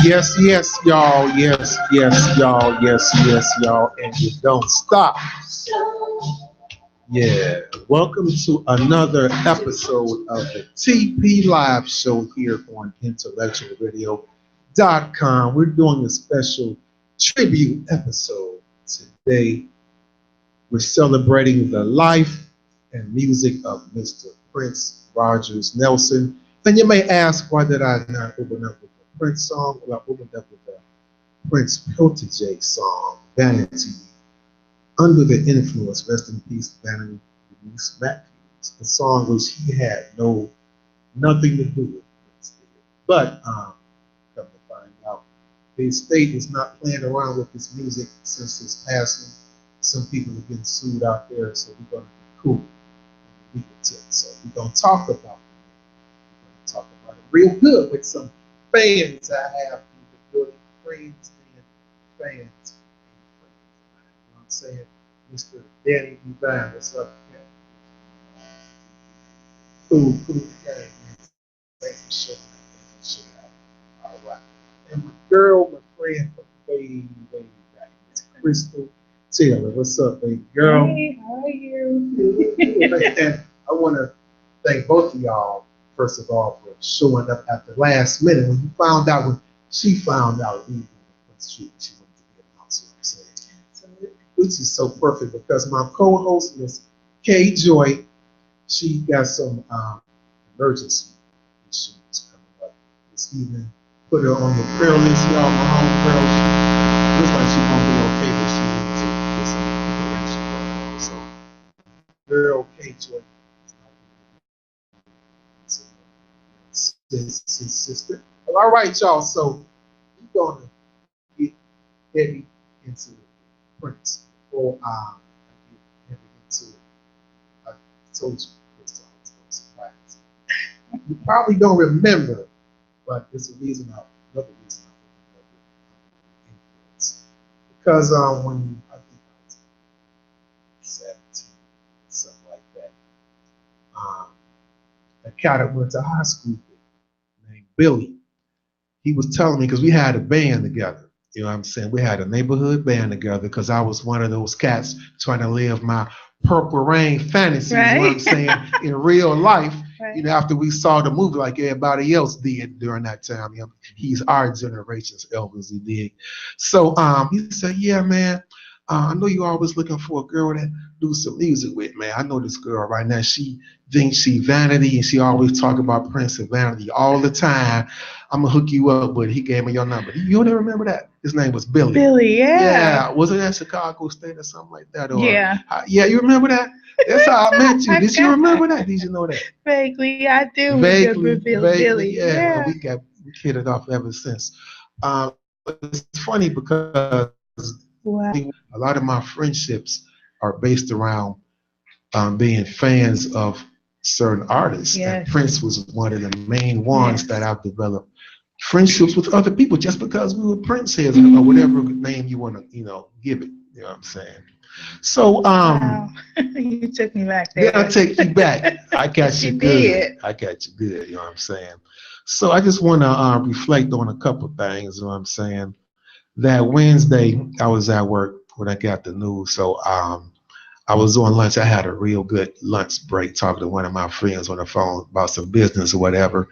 Yes, yes, y'all. Yes, yes, y'all. Yes, yes, y'all. And you don't stop. Yeah. Welcome to another episode of the TP Live Show here on IntellectualRadio.com. We're doing a special tribute episode today. We're celebrating the life and music of Mr. Prince Rogers Nelson. And you may ask, why did I not open up with the Prince song? Well, I opened up with the Prince Protege song, Vanity. Under the Influence, rest in peace, Vanity Denise Matthews, a song which he had nothing to do with Prince. But come to find out, the estate is not playing around with his music since his passing. Some people are getting sued out there, so we're going to be cool. So we're going to talk about it. We're going to talk about it real good with some fans I have in the building, friends and fans. You know what I'm saying? Mr. Danny Divine, what's up? Cool, gang. Thanks for showing up. All right. And my girl, my friend from way back, Miss Crystal Taylor. What's up, baby girl? Hey, how are you? And I want to thank both of y'all, first of all, for showing up at the last minute. When she found out, she wanted to be announced, what I'm saying. Absolutely. Which is so perfect because my co-host, Miss Kay Joy, she got some emergency issues coming up this evening. Put her on the prayer list, y'all. My home girl. Looks like she's gonna be okay, but she needs to get some preparation. So, girl, Kay Joy, sister. Well, all right, y'all. So we're gonna get heavy into Prince before I get heavy into it. I told you this time it's no surprise. You probably don't remember, but there's another reason I love influence. Because when I think I was 17, something like that, a cat I went to high school with named Billy, he was telling me, because we had a band together. You know what I'm saying? We had a neighborhood band together because I was one of those cats trying to live my Purple Rain fantasy, right. You know what I'm saying, in real life. Right. You know, after we saw the movie like everybody else did during that time. You know, he's our generation's Elvis, he did. So he said, yeah, man, I know you're always looking for a girl to do some music with, man. I know this girl right now. She thinks she Vanity, and she always talk about Prince and Vanity all the time. I'm gonna hook you up, but he gave me your number. You don't remember that? His name was Billy. Billy, yeah. Yeah, was it at Chicago State or something like that? Or, yeah. Yeah, you remember that? That's how I met you. Did you remember that? Did you know that? Vaguely, I do Vaguely, remember Billy. yeah. And we hit it off ever since. It's funny because Wow. a lot of my friendships are based around being fans of certain artists. Yes. And Prince was one of the main ones Yes. that I've developed friendships with other people just because we were Prince heads or whatever name you want to, give it. You know what I'm saying? So, wow. You took me back there. Then I'll take you back. I got you good. Did. I got you good. You know what I'm saying? So I just want to reflect on a couple things. You know what I'm saying? That Wednesday, I was at work when I got the news. So I was on lunch. I had a real good lunch break talking to one of my friends on the phone about some business or whatever.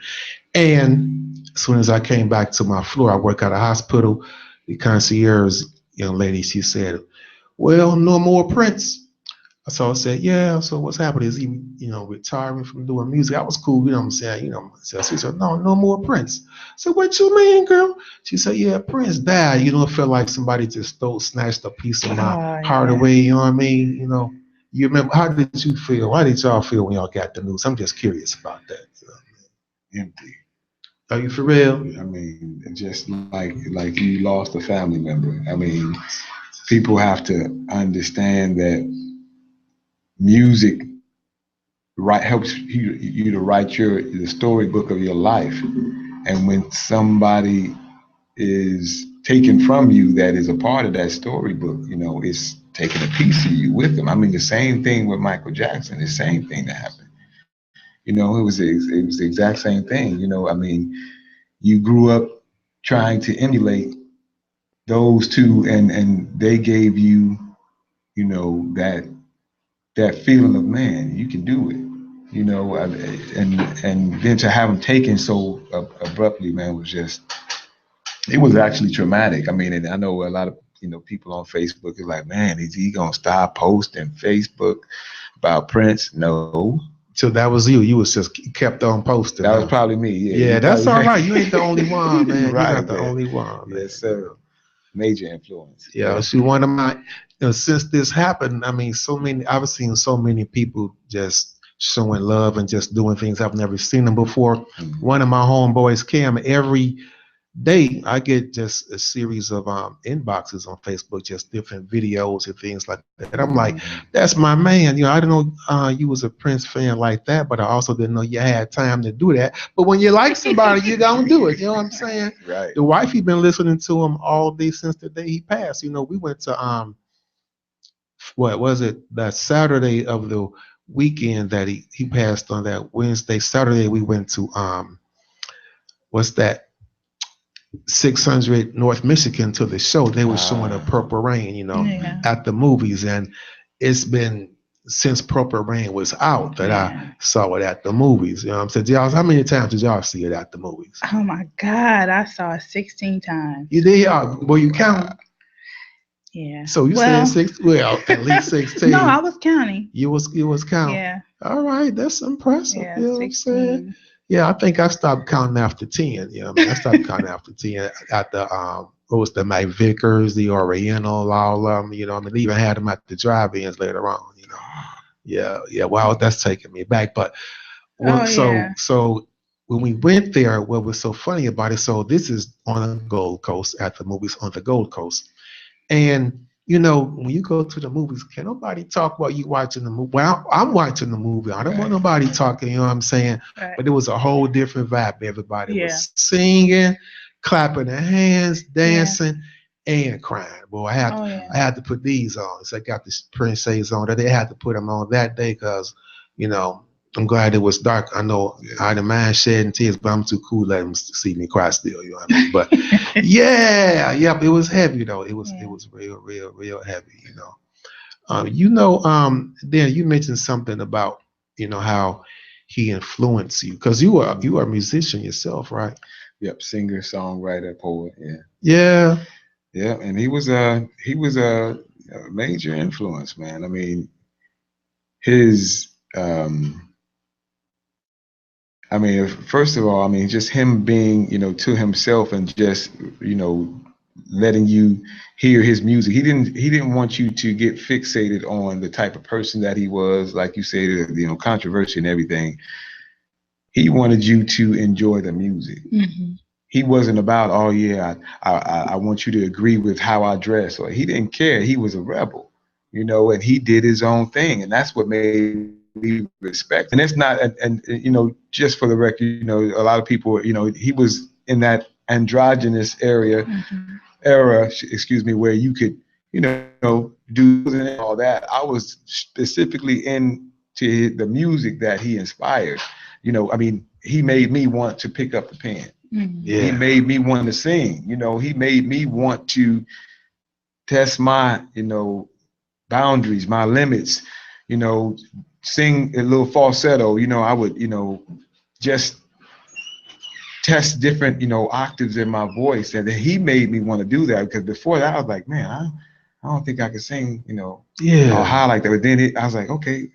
And as soon as I came back to my floor, I work at a hospital. The concierge young lady, she said, well, no more Prince. So I said, yeah, so what's happening? Is he, retiring from doing music? I was cool, you know what I'm saying? So she said, no more Prince. I said, what you mean, girl? She said, yeah, Prince died. It felt like somebody just snatched a piece of my heart away, you know what I mean? You remember, how did you feel? How did y'all feel when y'all got the news? I'm just curious about that. Indeed. Are you for real? I mean, just like you lost a family member. I mean, people have to understand that music helps you to write the storybook of your life. And when somebody is taken from you that is a part of that storybook, it's taking a piece of you with them. I mean, the same thing with Michael Jackson, the same thing that happened. It was the exact same thing. I mean, you grew up trying to emulate those two, and they gave you, that feeling of, man, you can do it. And then to have them taken so abruptly, man, it was actually traumatic. I mean, and I know a lot of people on Facebook is like, man, is he gonna stop posting Facebook about Prince? No. So that was you. You was just kept on posting. That was probably me. Yeah. Yeah, that's all right. You ain't the only one, man. Right, You're not the man. only one, man. Yes, sir. Major influence. Yeah, see, one of my, since this happened, I mean, I've seen so many people just showing love and just doing things I've never seen them before. Mm-hmm. One of my homeboys, Cam, every day I get just a series of inboxes on Facebook, just different videos and things like that. I'm like, that's my man. I didn't know you was a Prince fan like that, but I also didn't know you had time to do that. But when you like somebody, you gonna do it. You know what I'm saying? Right. The wifey been listening to him all day since the day he passed. We went to what was it? That Saturday of the weekend that he passed on. That Wednesday, Saturday we went to what's that? 600 North Michigan to the show. They were showing a Purple Rain, at the movies, and it's been since Purple Rain was out that I saw it at the movies. You know what I'm saying? Y'all, how many times did y'all see it at the movies? Oh my God, I saw it 16 times. You did? Well, you count? Yeah. So you said six? Well, at least 16. No, I was counting. You was counting. Yeah. All right, that's impressive. Yeah, you know 16. What I'm saying? Yeah, I think I stopped counting after 10. I stopped counting after 10 at the what was the Mike Vickers, the Oriental, all of them. They even had them at the drive-ins later on. Yeah. Wow, that's taking me back. But so when we went there, what was so funny about it? So this is on the Gold Coast at the movies on the Gold Coast, and when you go to the movies, can nobody talk while you watching the movie? Well, I'm watching the movie. I don't want nobody talking, you know what I'm saying? Right. But it was a whole different vibe. Everybody was singing, clapping their hands, dancing, and crying. Boy, I had to put these on. So I got the Prince on that. They had to put them on that day because, I'm glad it was dark. I know I didn't mind shedding tears, but I'm too cool to let them see me cry still. You know what I mean? But it was heavy though. It was real heavy. Then you mentioned something about how he influenced you because you are a musician yourself, right? Yep, singer, songwriter, poet. Yeah. And he was a major influence, man. I mean, his first of all, just him being, to himself and just, letting you hear his music. He didn't want you to get fixated on the type of person that he was, like you said, controversy and everything. He wanted you to enjoy the music. Mm-hmm. He wasn't about, I want you to agree with how I dress, or he didn't care. He was a rebel, and he did his own thing, and that's what made me respect. And it's not, and just for the record, a lot of people, he was in that androgynous era, where you could, do all that. I was specifically into the music that he inspired. He made me want to pick up the pen. Mm-hmm. Yeah. He made me want to sing. He made me want to test my, boundaries, my limits. Sing a little falsetto. I would, just test different, octaves in my voice, and then he made me want to do that because before that I was like, man, I don't think I could sing, high like that. But then I was like, okay.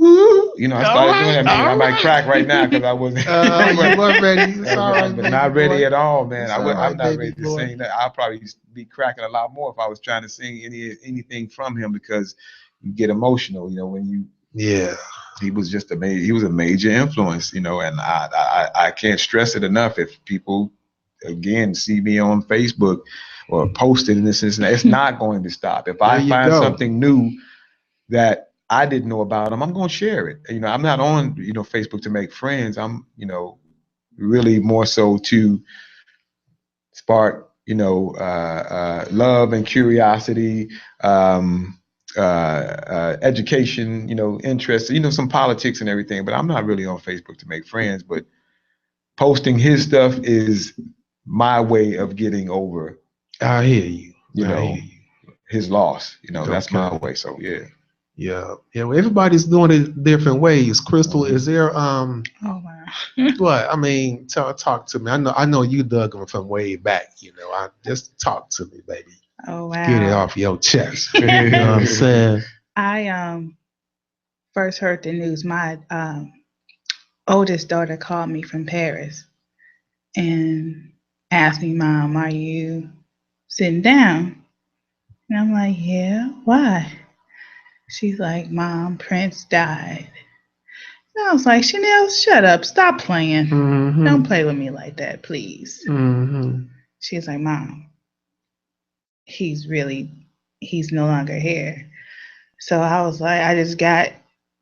I started doing that. I might crack right now because I wasn't. You weren't ready. But not ready at all, man. I'm not ready to boy. sing that. I'll probably be cracking a lot more if I was trying to sing anything from him because you get emotional, when you Yeah. He was just he was a major influence, and I can't stress it enough. If people again see me on Facebook or posted in this, it's not going to stop. If There I you find go. something new that I didn't know about him, I'm going to share it. I'm not on Facebook to make friends. I'm really more so to spark love and curiosity, education, interest, some politics and everything. But I'm not really on Facebook to make friends. But posting his stuff is my way of getting over, I hear you. his loss. That's my Okay. way. So yeah. Yeah. Well, everybody's doing it different ways. Crystal, is there Oh wow. what? I mean, talk to me. I know you dug them from way back. I just talk to me, baby. Oh Get it wow. off your chest. You know what I'm saying? I first heard the news. My oldest daughter called me from Paris and asked me, "Mom, are you sitting down?" And I'm like, "Yeah, why?" She's like, "Mom, Prince died." And I was like, "Chanel, shut up. Stop playing. Mm-hmm. Don't play with me like that, please." Mm-hmm. She's like, "Mom, he's no longer here." So I was like, I just got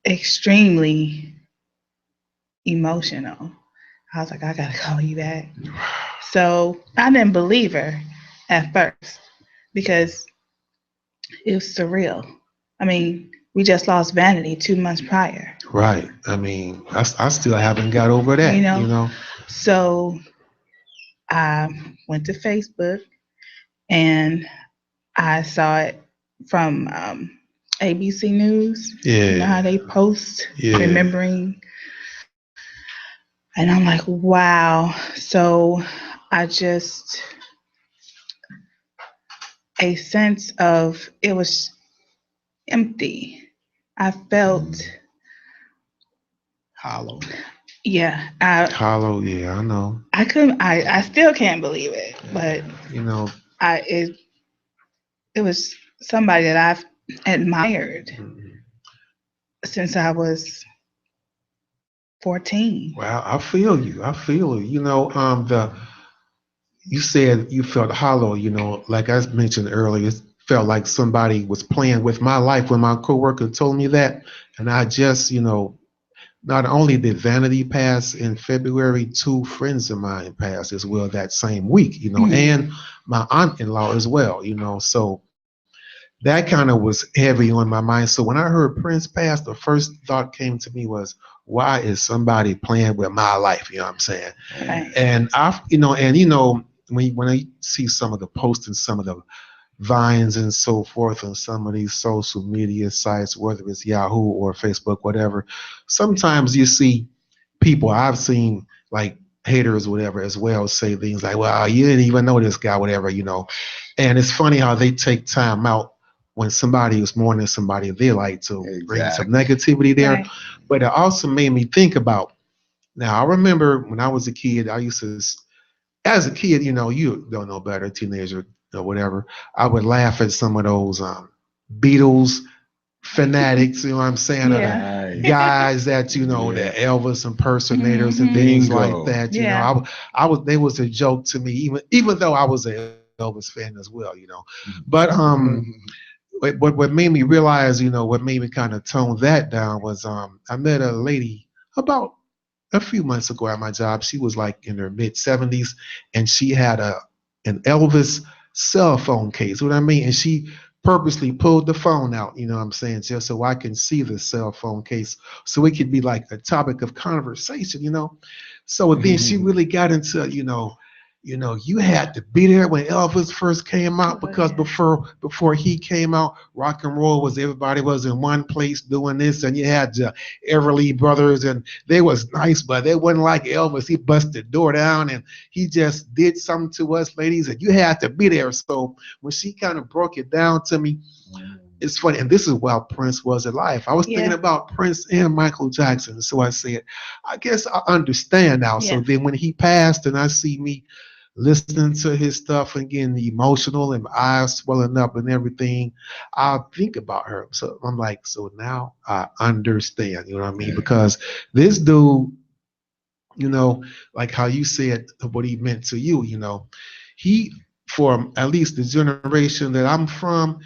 extremely emotional. I was like, I gotta call you back. So I didn't believe her at first because it was surreal. I mean, we just lost Vanity 2 months prior. Right. I mean, I still haven't got over that. So I went to Facebook and I saw it from ABC News. Yeah. You know how they post remembering. And I'm like, wow. So I just, a sense of, it was empty. I felt hollow. Yeah. Hollow, yeah, I know. I still can't believe it, but it was somebody that I've admired since I was 14. Well, I feel you. You said you felt hollow, like I mentioned earlier, it felt like somebody was playing with my life when my coworker told me that. And I just, not only did Vanity pass in February, two friends of mine passed as well that same week, and my aunt-in-law as well, so that kind of was heavy on my mind. So when I heard Prince pass, the first thought came to me was, why is somebody playing with my life? You know what I'm saying? Right. And when I see some of the posts and some of the vines and so forth on some of these social media sites, whether it's Yahoo or Facebook, whatever, sometimes you see people I've seen like haters, whatever, as well, say things like, well, you didn't even know this guy, whatever, And it's funny how they take time out when somebody is mourning somebody they like to bring some negativity there. Right. But it also made me think about, now I remember when I was a kid, I used to, as a kid, you don't know better, teenager or whatever, I would laugh at some of those Beatles fanatics, you know what I'm saying? Yeah. Or the guys that, the Elvis impersonators and things like that. Yeah. They was a joke to me, even though I was an Elvis fan as well, But what made me realize, what made me kind of tone that down was I met a lady about a few months ago at my job. She was like in her mid 70s, and she had an Elvis cell phone case. What I mean, and she purposely pulled the phone out. You know what I'm saying, just so I can see the cell phone case, so it could be like a topic of conversation. So then she really got into you had to be there when Elvis first came out, because before he came out, rock and roll was, everybody was in one place doing this, and you had the Everly Brothers, and they was nice, but they wasn't like Elvis. He busted the door down and he just did something to us ladies, and you had to be there. So when she kind of broke it down to me, it's funny, and this is while Prince was alive. I was thinking about Prince and Michael Jackson, so I said, I guess I understand now. So then when he passed, and I see me listening to his stuff and getting emotional and my eyes swelling up and everything, I'll think about her. So I'm like, so now I understand, you know what I mean? Because this dude, you know, like how you said what he meant to you, you know, he, for at least the generation that I'm from,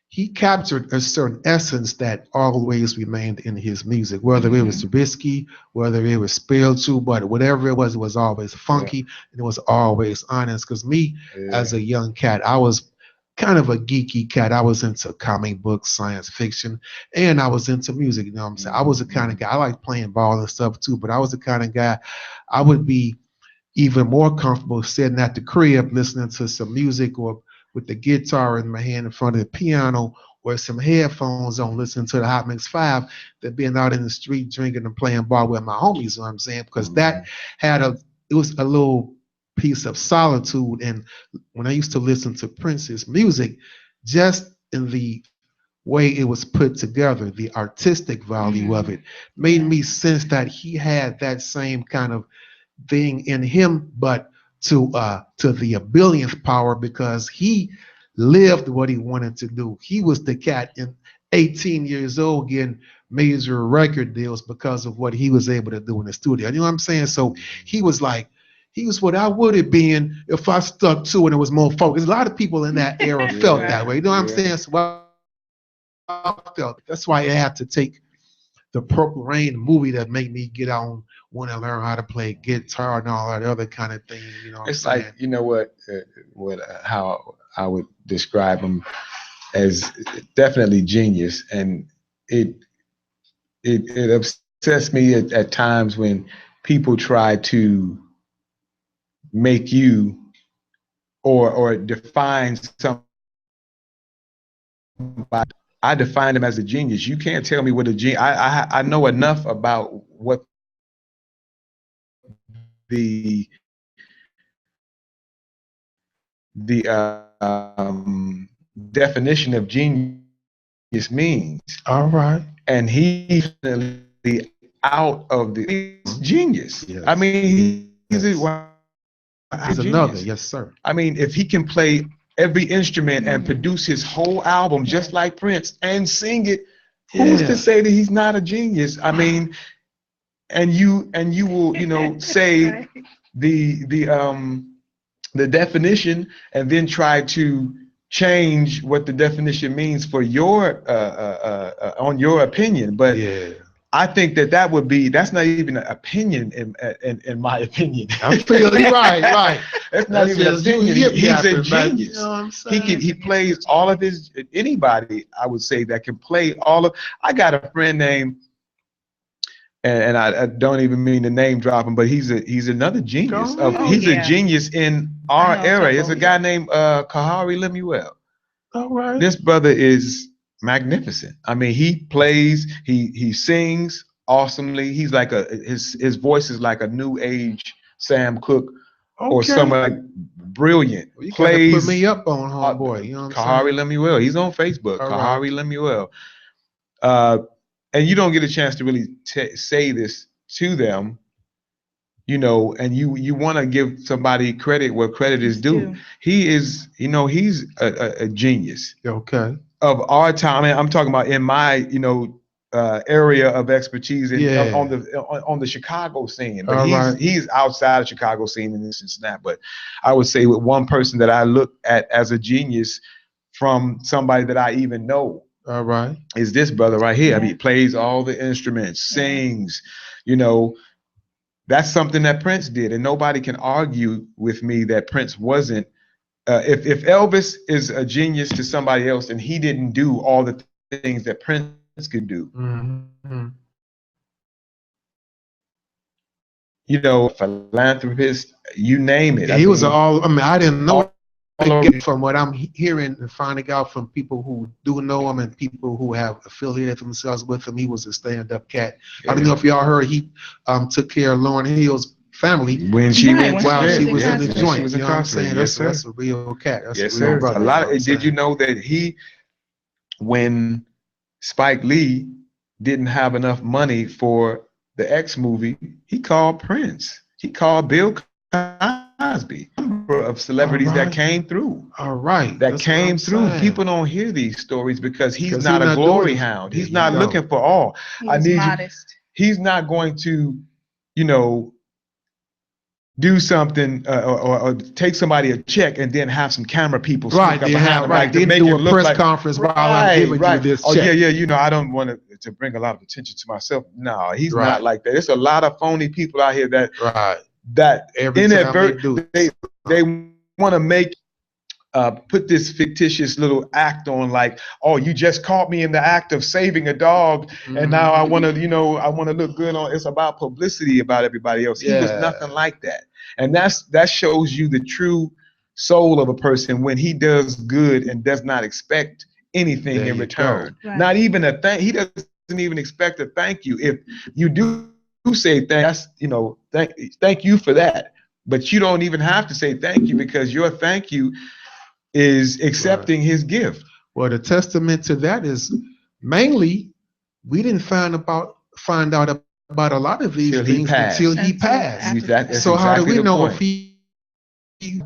he captured a certain essence that always remained in his music, whether it was risky, whether it was spiritual, but whatever it was always funky and it was always honest. Because me, as a young cat, I was kind of a geeky cat. I was into comic books, science fiction, and I was into music. You know what I'm saying? I was the kind of guy, I like playing ball and stuff too, but I was the kind of guy, I would be even more comfortable sitting at the crib listening to some music or with the guitar in my hand in front of the piano or some headphones on listening to the Hot Mix 5 than being out in the street drinking and playing ball with my homies, you know what I'm saying? Because that had it was a little piece of solitude. And when I used to listen to Prince's music, just in the way it was put together, the artistic value of it made me sense that he had that same kind of thing in him, but to the billionth power because he lived what he wanted to do. He was the cat in 18 years old getting major record deals because of what he was able to do in the studio. You know what I'm saying? So he was like, he was what I would have been if I stuck to it and was more focused. A lot of people in that era felt that way. You know what I'm saying? So I felt that's why I had to take the Purple Rain movie that made me get on, want to learn how to play guitar and all that other kind of thing. You know, it's like, you know how I would describe him as definitely genius, and it upsets me at times when people try to make you or define somebody. I define him as a genius. You can't tell me what a genius. I know enough about what the definition of genius means. all right. And he's definitely out of the genius. Yes. I mean, he's another. Yes, sir. I mean, if he can play every instrument and produce his whole album just like Prince and sing it, who's to say that he's not a genius? I mean, and you will, you know, say the definition and then try to change what the definition means for your on your opinion. But I think that would be, that's not even an opinion in my opinion. I feel you right. That's not even an opinion. He's a genius. You know what I'm saying? He plays all of his, anybody I would say that can play all of, I got a friend named, and I don't even mean to name drop him, but he's another genius. He's a genius in our era. There's a guy named Kahari Lemuel. All right. This brother is magnificent. I mean, he plays, he sings awesomely. He's like his voice is like a new age Sam Cooke or someone like brilliant. Well, you plays. Put me up on homeboy. You know what I'm Kahari Lemuel. He's on Facebook. Kahari Lemuel. And you don't get a chance to really say this to them, you know, and you want to give somebody credit where credit is due. He is, you know, he's a genius. Okay. Of our time. I mean, I'm talking about in my, you know, area of expertise on the Chicago scene. But he's outside of Chicago scene in this Cincinnati. But I would say with one person that I look at as a genius from somebody that I even know. All right. Is this brother right here. I mean, he plays all the instruments, sings, you know. That's something that Prince did, and nobody can argue with me that Prince wasn't. If Elvis is a genius to somebody else and he didn't do all the things that Prince could do, you know, philanthropist, you name it. He was all. I mean, I didn't know. From what I'm hearing and finding out from people who do know him and people who have affiliated themselves with him, he was a stand-up cat. I don't know if y'all heard he took care of Lauryn Hill's family when she went while she was in the joint. Was you know what I'm saying? That's a real cat. That's a real brother. A lot of, did you know that when Spike Lee didn't have enough money for the X movie, he called Prince. He called Bill Cosby. number of celebrities that came through. All right. That came through. Saying. People don't hear these stories because he's not a glory hound. He's not looking for all. I need modest. He's not going to, you know, do something or take somebody a check and then have some camera people right. They have right. They do a press conference while I'm giving you this check. Oh yeah. You know, I don't want to bring a lot of attention to myself. No, he's not like that. There's a lot of phony people out here that inadvertently they want to make put this fictitious little act on, like, oh, you just caught me in the act of saving a dog, and now I want to, you know, I want to look good on. It's about publicity about everybody else. He was nothing like that, and that shows you the true soul of a person when he does good and does not expect anything in return. Right. Not even a thank. He doesn't even expect a thank you. If you do say thanks, you know, thank you for that, but you don't even have to say thank you because your thank you is accepting his gift. Well, the testament to that is mainly we didn't find out about a lot of these things until he passed. So how do we know if he,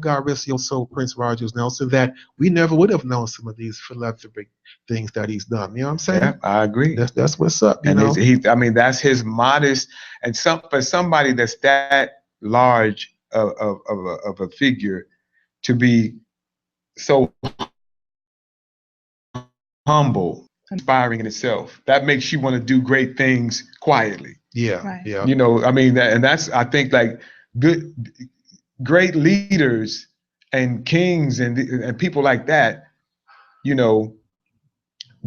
God rest your soul, Prince Rogers Nelson, that we never would have known some of these philanthropic things that he's done? You know what I'm saying? Yeah, I agree. That's what's up. You know? I mean, that's his modest, and for somebody that's that large of a figure to be so humble, inspiring in itself. That makes you want to do great things quietly. Yeah, right. Yeah. You know, I mean, that's I think like great leaders and kings and people like that, you know,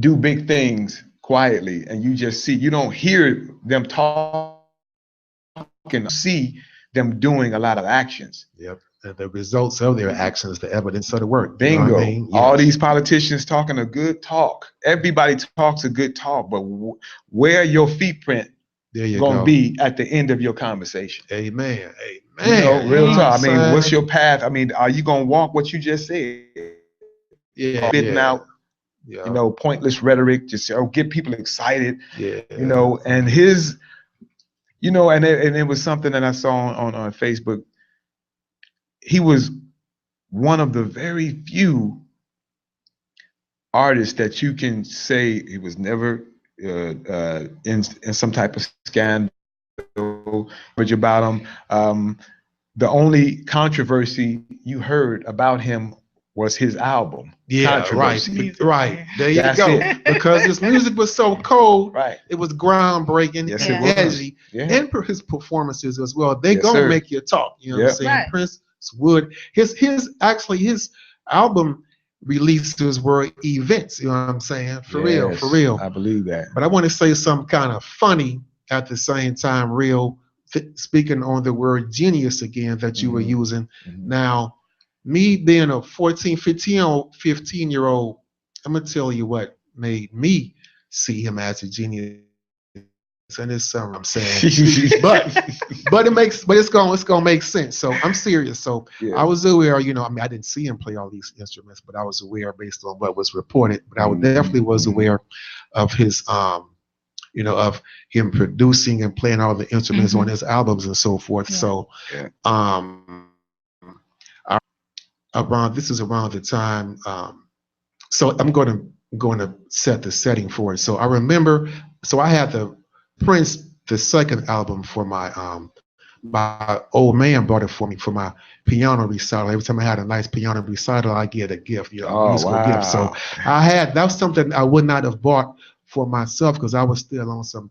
do big things quietly, and you just see. You don't hear them talking, see them doing a lot of actions. Yep. And the results of their actions, the evidence of the work. Bingo. You know what I mean? Yes. All these politicians talking a good talk. Everybody talks a good talk, but where your footprint gonna be at the end of your conversation? Amen. Amen. You know, real talk. I mean, what's your path? I mean, are you gonna walk what you just said? Yeah. Spitting out, you know, pointless rhetoric, just get people excited. Yeah. You know, and his, you know, and it was something that I saw on Facebook. He was one of the very few artists that you can say he was never in some type of scandal about him. The only controversy you heard about him was his album. Yeah, right. There you go. Because his music was so cold, it was groundbreaking and edgy, and his performances as well. They gonna make you talk. You know what I'm saying? Right. Prince Wood. His album releases were events. You know what I'm saying? For real. I believe that. But I want to say something kind of funny at the same time. Speaking on the word genius again that you were using. Now, me being a 15-year-old, I'm gonna tell you what made me see him as a genius. And it's something I'm saying, but it's gonna make sense. So I'm serious. So I was aware, you know, I mean, I didn't see him play all these instruments, but I was aware based on what was reported. But I definitely was aware of his, you know, of him producing and playing all the instruments on his albums and so forth. So, this is around the time. So I'm going to set the setting for it. So I remember. So I had the Prince, the second album for my old man bought it for me for my piano recital. Every time I had a nice piano recital, I get a gift, you know, musical gift. So that was something I would not have bought for myself because I was still on some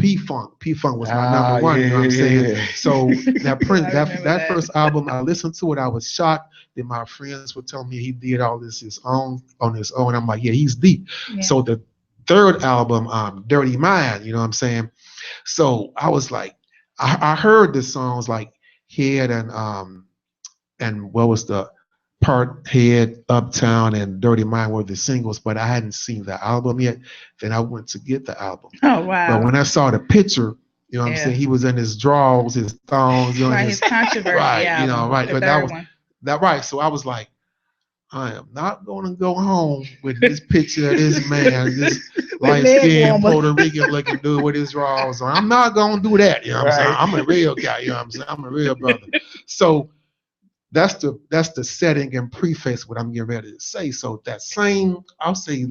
P-Funk. P-Funk was my number one, you know what I'm saying? So that Prince, that first album, I listened to it, I was shocked. Then my friends would tell me he did all this on his own. I'm like, yeah, he's deep. Yeah. So the third album, Dirty Mind, you know what I'm saying? So I was like, I heard the songs like Head and what was the part, Head, Uptown, and Dirty Mind were the singles, but I hadn't seen the album yet. Then I went to get the album. Oh, wow. But when I saw the picture, you know what I'm saying? He was in his drawers, his thongs, you know, his controversy. Right, album, you know, right. But that right. So I was like, I am not going to go home with this picture of this man, this light-skinned Puerto Rican looking dude with his drawers on. I'm not going to do that. You know what I'm saying? I'm a real guy. You know what I'm saying? I'm a real brother. So that's the setting and preface what I'm getting ready to say. So that same, I'll say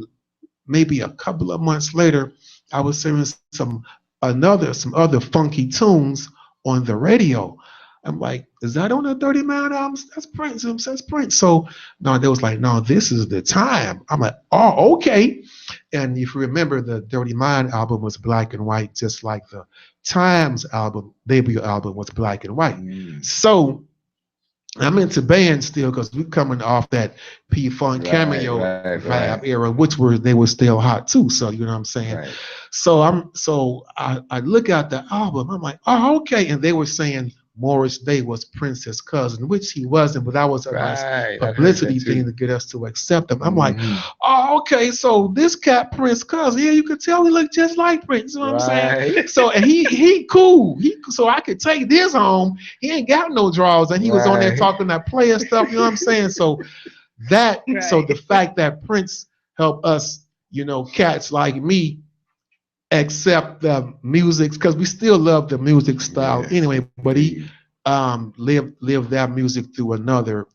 maybe a couple of months later, I was hearing some other funky tunes on the radio. I'm like, is that on the Dirty Man album? That's Prince. That's Prince. So no, they was like, no, this is the time. I'm like, oh, okay. And if you remember, the Dirty Mind album was black and white, just like the Times album, debut album was black and white. So I'm into bands still because we're coming off that P Funk Cameo vibe era, they were still hot too. So you know what I'm saying. Right. So I look at the album. I'm like, oh, okay. And they were saying Morris Day was Prince's cousin, which he wasn't, but that was a nice publicity thing to get us to accept him. I'm like, oh, okay. So this cat Prince cousin, yeah, you could tell he looked just like Prince. You know what I'm saying? So and he cool. So I could take this home. He ain't got no draws, and he was on there talking that player stuff. You know what I'm saying? So so the fact that Prince helped us, cats like me, accept the music, because we still love the music style anyway, but he lived that music through another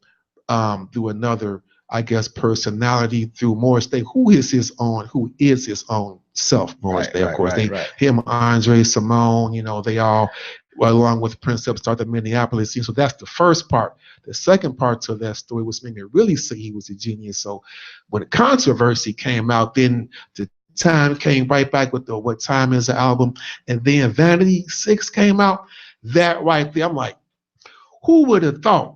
I guess personality, through Morris Day, who is his own self. Morris Day, of course. Him, Andre, Simone, they all, along with Prince, helped start the Minneapolis scene. So that's the first part. The second part to that story was made me really say he was a genius. So when the controversy came out, then the Time came right back with the What Time Is the album, and then Vanity 6 came out. That right there, I'm like, who would have thought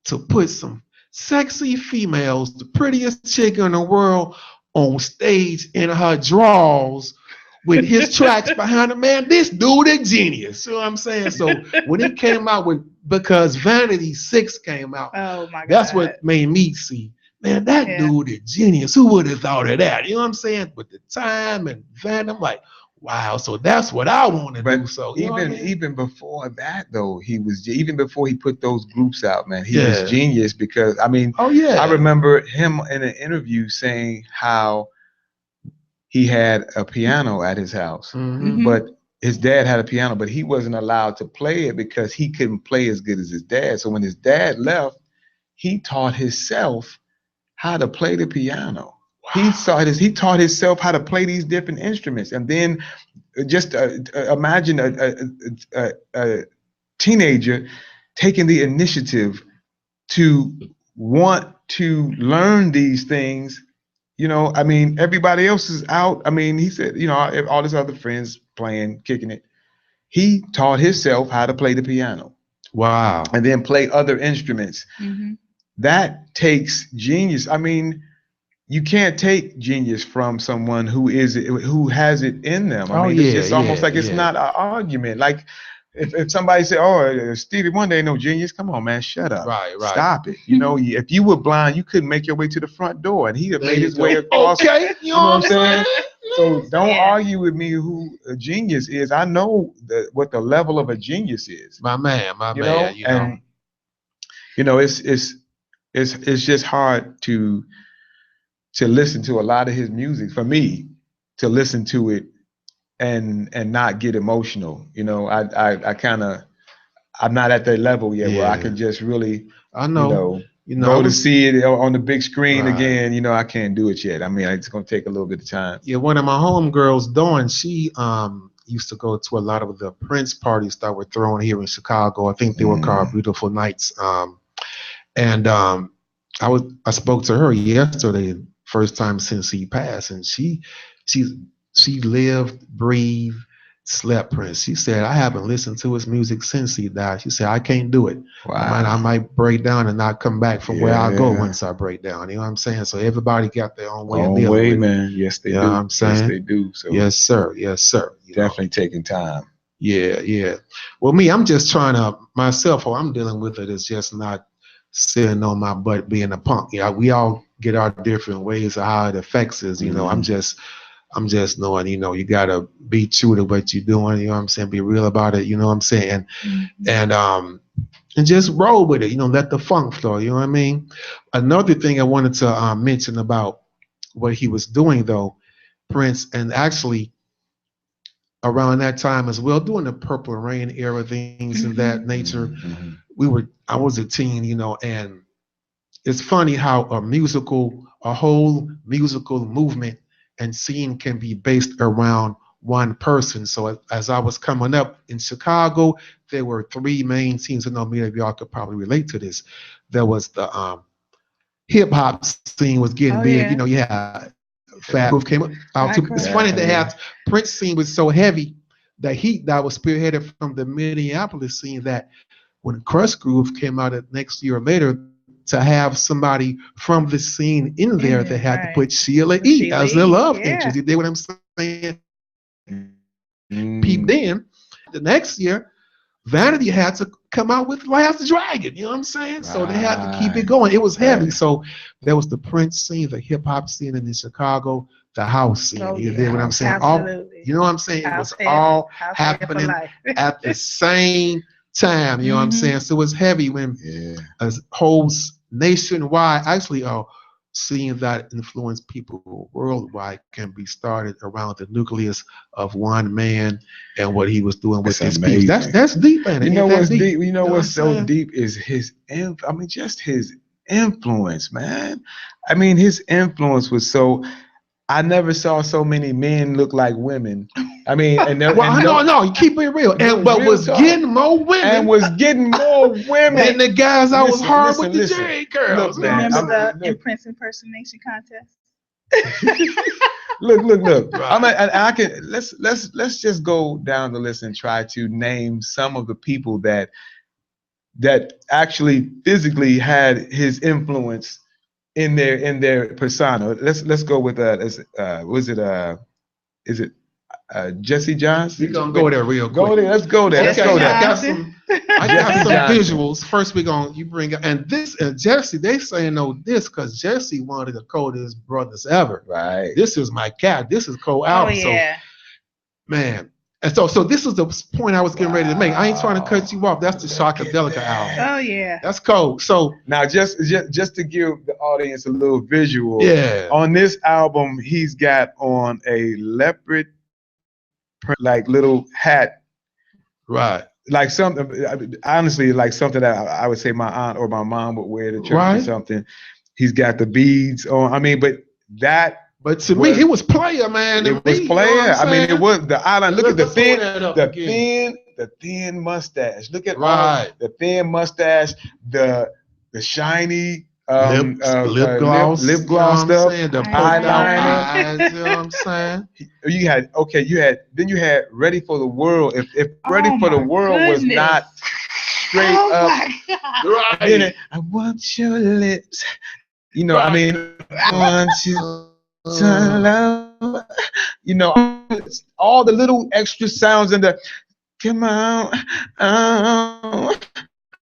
to put some sexy females, the prettiest chick in the world, on stage in her drawers with his tracks behind him? Man, this dude a genius. You know what I'm saying? So when it came out because Vanity 6 came out, oh my God, that's what made me see, man, that dude is genius. Who would have thought of that? You know what I'm saying? With the Time and Van, I'm like, wow. So that's what I want to do. So even before that, though, even before he put those groups out, man, he was genius, because I remember him in an interview saying how he had a piano at his house, but his dad had a piano, but he wasn't allowed to play it because he couldn't play as good as his dad. So when his dad left, he taught himself how to play the piano. Wow. He taught himself how to play these different instruments. And then just imagine a teenager taking the initiative to want to learn these things. Everybody else is out. He said, all his other friends playing, kicking it. He taught himself how to play the piano. Wow. And then play other instruments. That takes genius. You can't take genius from someone who has it in them. It's almost like it's not an argument. Like if somebody say, "Oh, Stevie Wonder ain't no genius," come on, man, shut up. Right. Stop it. If you were blind, you couldn't make your way to the front door, and he'd have made his way across. Okay, you know what I'm saying? So don't argue with me who a genius is. I know what the level of a genius is. My man. And it's just hard to listen to a lot of his music, for me to listen to it and not get emotional. I'm not at that level yet where I can just really, go to see it on the big screen again. I can't do it yet. It's going to take a little bit of time. Yeah, one of my homegirls, Dawn, she used to go to a lot of the Prince parties that were thrown here in Chicago. I think they were called Beautiful Nights. I spoke to her yesterday, first time since he passed, and she lived, breathed, slept Prince. She said, I haven't listened to his music since he died. She said, I can't do it. Wow. I might break down and not come back from where I go once I break down. You know what I'm saying? So everybody got their own way of dealing with it. Man. Yes, they do. You know what I'm saying? Yes, they do. So yes, sir. Definitely taking time. Yeah. Well, me, I'm just trying to, myself, how I'm dealing with it is just not sitting on my butt being a punk. We all get our different ways of how it affects us. I'm just knowing, you gotta be true to what you're doing. You know what I'm saying? Be real about it. You know what I'm saying? And just roll with it. Let the funk flow. You know what I mean? Another thing I wanted to mention about what he was doing, though, Prince, and actually around that time as well, during the Purple Rain era, things of that nature. I was a teen, and it's funny how a whole musical movement and scene can be based around one person. So as I was coming up in Chicago, there were three main scenes. I know many of y'all could probably relate to this. There was the hip hop scene was getting Oh big. yeah. You had Fat Proof came out too. Right, It's correct. funny they Yeah. had Prince scene was so heavy. The heat that was spearheaded from the Minneapolis scene that when Crush Groove came out next year or later, to have somebody from the scene in there, they had to Right. put Sheila With E. as their Sheila E. love Yeah. interest. You dig what I'm saying? Peep Mm, then. The next year, Vanity had to come out with Last Dragon. You know what I'm saying? So they had to keep it right. going. It was heavy. Right. So there was the Prince scene, the hip hop scene in Chicago, the house scene. Oh You dig yeah. what I'm House saying? scene. All Absolutely. you know what I'm saying? It was House head. all House head for happening life. at the same time. You know what I'm Hmm. saying? So it was heavy when Yeah. a whole nationwide, actually, seeing that influence people worldwide can be started around the nucleus of one man and what he was doing with That's his piece. That's amazing. that's deep, ain't it? You Ain't know that what's deep? deep? You know You know what what's I'm so saying? deep is just his influence, man. I mean, his influence was so. I never saw so many men look like women. I mean, Well, I and know, no, no, you keep it real. And but real was talk, getting more and women was getting more women. than the guys I was hard with the Listen. J girls. Look, You know what man. I'm Remember saying? the Look, Prince impersonation contest? look. Right. I can let's just go down the list and try to name some of the people that actually physically had his influence in their persona. Let's go with is it Jesse Johnson? We're gonna go there real Go quick. there. Let's go there. Let's Jesse go Okay, I there. got Johnson. I got Jesse some Johnson. visuals. First, you bring up and this and Jesse. They saying no this because Jesse one of the coldest brothers ever. Right. This is my cat. This is Cole Oh album. So yeah. man, and so this is the point I was getting ready to make. I ain't trying to cut you off. That's the Look at Shockadelica that. album. Oh yeah. That's cold. So Now, just to give the audience a little visual, yeah, on this album, he's got on a leopard print, like little hat, right, like something. Honestly, like something that I would say my aunt or my mom would wear to church or right. something. He's got the beads on. I mean, but that But to me, was he was player, man. To it was me, you know what I'm player. I mean, it saying? was the island. Look at Let's pull that up again. the thin mustache. Look at all Right. the thin mustache, the shiny Lip gloss, lip you know what gloss I'm stuff, saying? The poked out Eyeliner. eyes, you know what I'm saying? you had Ready for the World. If Ready Oh for the my World was goodness. not straight Oh up, my God. then Right. I want your lips. I Right. mean, I want you to love. All the little extra sounds and the come on, oh,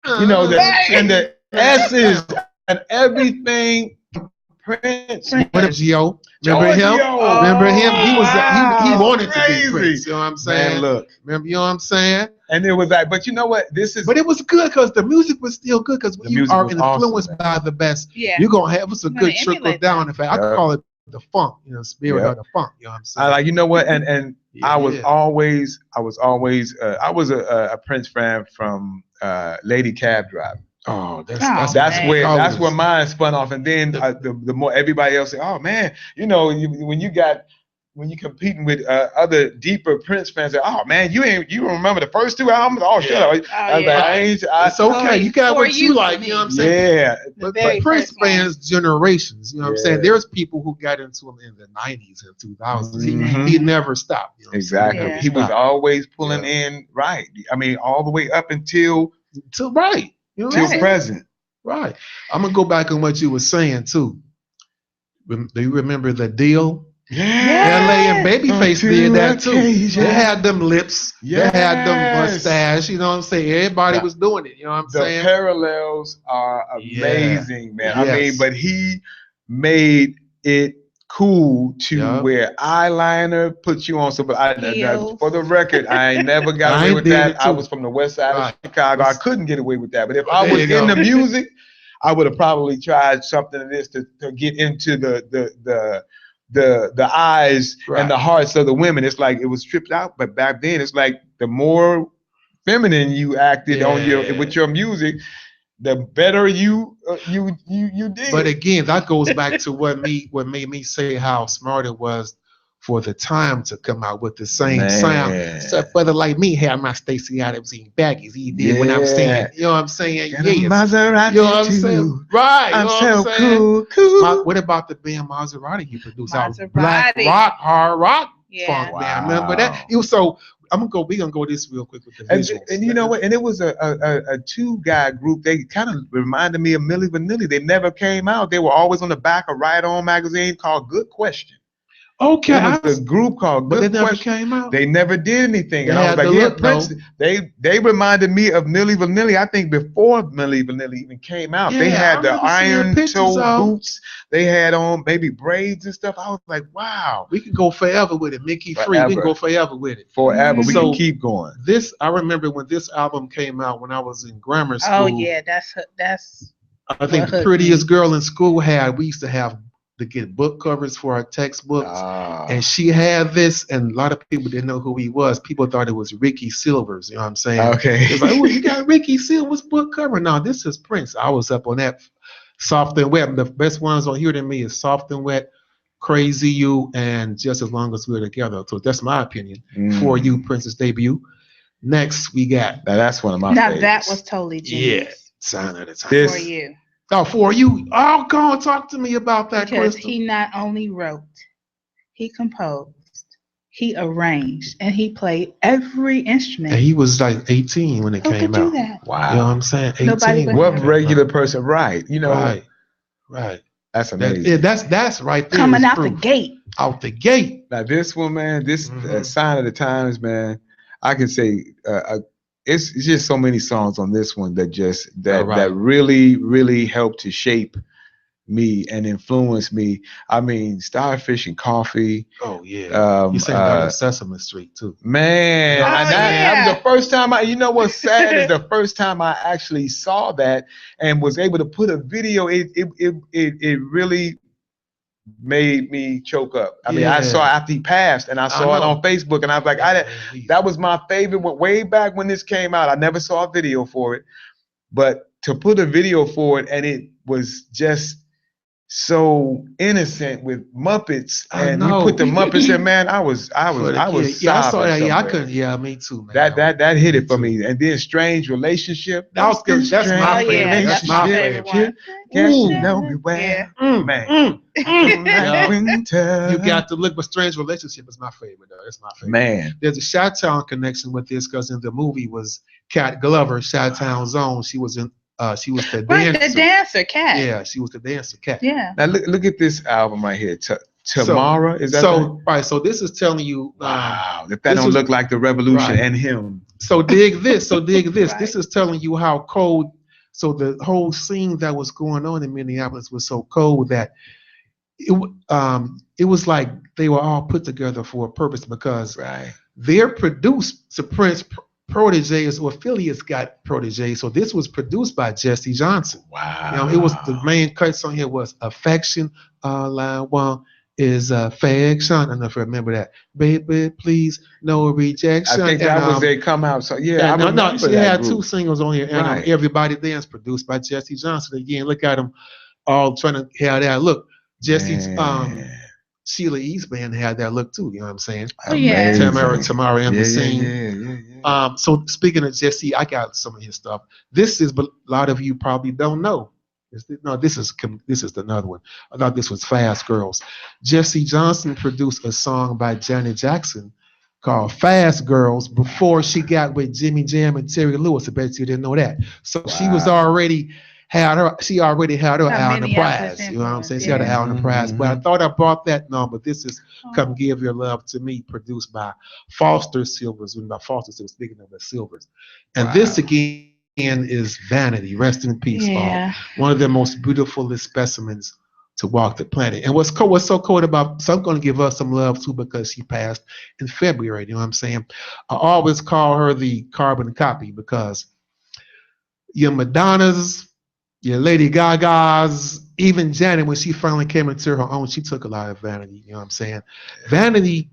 and the S's and everything. Prince, What Gio? Remember him? Giorgio. Remember him? He was he wow. wanted to be Crazy. Prince. You know what I'm Man, saying? look. Remember, you know what I'm saying? And it was like, but you know what? This is But it was good because the music was still good. Because when the you music are was influenced awesome, man. by the best, Yeah. you're gonna have us a I'm gonna good trickle emulate down them. effect. I call it the funk, spirit Yep. of the funk. You know what I'm I saying? like, you know what? And Yeah. I was always a Prince fan from Lady Cab Driver. Oh, Oh, That's man. where mine spun off, and then the more everybody else say, "Oh man, when you competing with other deeper Prince fans, say, oh man, you don't remember the first two albums? Oh shut up!" Oh, I was yeah. like, It's okay. You got For what you you, like. for You know what I'm me. saying? yeah, The But very Prince first one. fans generations. You know what I'm saying? Yeah. There's people who got into him in the 90s and 2000s. Mhm. He never stopped. You know what I'm saying? Exactly. Yeah. He was Stopped. always pulling in right. I mean, all the way up until Right. You know what I'm Right. saying? present. Right. I'm gonna go back on what you were saying too. Do you remember the deal? Yeah. LA and Babyface On did two that too. occasions. They had them lips. They had them Yes. mustache. You know what I'm saying? Everybody The- was doing it. You know what I'm The saying? parallels are Yeah. amazing, man. Yes. I mean, but he made it cool to Yup. wear eyeliner, put you on some. Heels. For the record, I ain't never got I away with did that. it I too. was from the west side Right. of Chicago. I couldn't get away with that. But if I There was you go. in the music, I would have probably tried something of this to get into the eyes Right. and the hearts of the women. It's like it was stripped out, but back then it's like the more feminine you acted on with your music, the better you did. But again, that goes back to what made me say how smart it was for the time to come out with the same sound. So brother like me had my Stacey Adams eating baggies. He did when I'm saying, you know what I'm saying? Got a Maserati you know what I'm saying? Right. I'm you know so what I'm saying? cool. What about the band Maserati you produced? Our Maserati. black rock, hard rock Yeah. funk band. Remember that? It was so we gonna go this real quick with the visuals. And you know what? And it was a two-guy group. They kind of reminded me of Milli Vanilli. They never came out. They were always on the back of Right On magazine called Good Question. Okay. It was a group called Good But they never Question. came out. They never did anything. They and I was had like, the yeah, look, Prince. though. They reminded me of Milli Vanilli. I think before Milli Vanilli even came out. Yeah, they I had the remember seeing iron pictures toe of- boots. They had on maybe braids and stuff. I was like, wow. We could go forever with it. Mickey Free. We can go forever with it. Forever. We So can keep going. I remember when this album came out when I was in grammar school. Oh yeah, that's. I think the prettiest girl in school we used to have to get book covers for our textbooks. And she had this, and a lot of people didn't know who he was. People thought it was Ricky Silvers. You know what I'm saying? Okay. It was like, oh, you got Ricky Silvers book cover? No, this is Prince. I was up on that. Soft and Wet. The best ones on here to me is Soft and Wet, Crazy You, and Just As Long As We're Together. So that's my opinion for you, Prince's debut. Next, we got. Now that's one of my Now favorites. that was totally genius. Yeah, Sign of the Time. This- For you. Oh, for you. Oh, go on, talk to me about that, Because Crystal. he not only wrote, he composed, he arranged, and he played every instrument. And he was like 18 when it Who came could do out. that? Wow. You know what I'm saying? 18. Nobody but when it What came regular out. person, right? You know, Right. that's amazing. That's right there. Coming is out the proof. gate. Out the gate. Now this one, man, this Sign of the Times, man. I can say it's just so many songs on this one that really helped to shape me and influence me. I mean, Starfish and Coffee. Oh yeah. You sang that on Sesame Street too. Man, Oh, and that was the first time you know what's sad is the first time I actually saw that and was able to put a video. It really made me choke up. I mean, I saw it after he passed, and I saw it on Facebook, and I was like, that was my favorite one way back when this came out. I never saw a video for it, but to put a video for it, and it was just so innocent with Muppets, and you put the Muppets in, man. I was Yeah, I saw that. Yeah, I couldn't. Yeah, me too, man. That hit it for me. And then Strange Relationship. That's my favorite. That's my favorite one. Can't you know me well? Man. Winter. You got to look, but Strange Relationship is my favorite, though. It's my favorite. Man. There's a Chi-Town connection with this because in the movie was Cat Glover, Chi-Town Zone. She was the dancer. Right, the dancer, Cat. Yeah, she was the dancer, Cat. Yeah. Now look at this album right here. Tomorrow, is that right? So this is telling you. Wow, if that don't look like the Revolution and him. So dig this. Right. This is telling you how cold. So the whole scene that was going on in Minneapolis was so cold that it was like they were all put together for a purpose because they're produced. So Prince proteges or affiliates got proteges. So this was produced by Jesse Johnson. Wow. You know, it was the main cuts on here was affection. All I want is affection. I don't know if you remember that. Baby, please, no rejection. I think that was they come out. So yeah, no. She had two singles on here, and Right. Everybody Dance produced by Jesse Johnson. Again, look at them all trying to have that look. Jesse's Sheila East band had that look too. You know what I'm saying? Oh yeah. Tamara and the scene. Yeah. So speaking of Jesse, I got some of his stuff. This is, but a lot of you probably don't know. This is another one. I thought this was Fast Girls. Jesse Johnson produced a song by Janet Jackson called Fast Girls before she got with Jimmy Jam and Terry Lewis. I bet you didn't know that. So she was already had her Al and the Prize. You know what I'm saying? She had an Al and the Prize. But I thought I brought that number. This is Come Give Your Love to Me, produced by Foster Silvers. When by Foster Silvers, speaking of the Silvers. And this again is Vanity. Rest in peace. One of the most beautiful specimens to walk the planet. And what's so cool about, so I'm going to give her some love too because she passed in February. You know what I'm saying? I always call her the carbon copy because your Madonnas, your Lady Gaga's, even Janet, when she finally came into her own, she took a lot of Vanity. You know what I'm saying? Vanity